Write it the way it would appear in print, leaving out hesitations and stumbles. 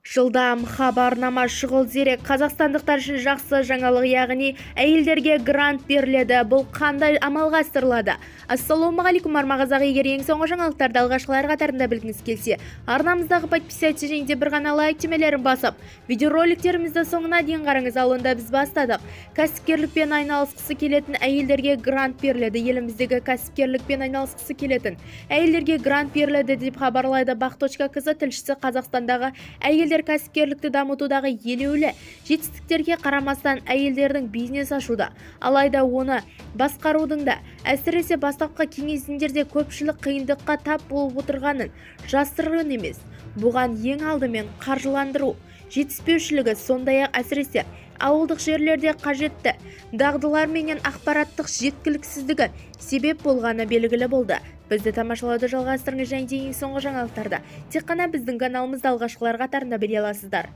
Жылдам хабарнама шұғыл дерек. Қазақстандықтар үшін жақсы жаңалық, яғни әйелдерге грант беріледі. Бұл қандай амалға асырылады? Ассалаумағалейкум армағазақ, егер ең соңғы жаңалықтарды алғашқылар қатарында білгіңіз келсе, арнамыздағы подписаться және де бір ғана лайк түймелерін басып, видеороликтерімізді соңына дейін қараңыз. Ал онда біз бастадық. Кәсіпкерлікпен айналысқысы келетін әйелдерге грант беріледі. Еліміздегі кәсіпкерлікпен айналысқысы келетін әйелдерге грант беріледі деп хабарлайды бақ.кз тілшісі. Қазақстандағы әйелдер кәсіпкерлікті дамытудағы елеулі жетістіктерге қарамастан әйелдердің бизнес ашуда, алайда оны басқарудың да, әсіресе бастапқы кезеңдерде көпшілік қиындыққа тап болып отырғанын жасырын емес. Бұған ең алдымен қаржыландыру жетіспеушілігі, сондай-ақ әсіресе ауылдық жерлерде қажетті дағдылар менен ақпараттық жеткіліксіздігі себеп болғаны белгілі болды. Бізді тамашалауды жалғастырыңыз және ең соңғы жаңалықтарда тек қана біздің каналымызда алғашқылар қатарында біле аласыздар.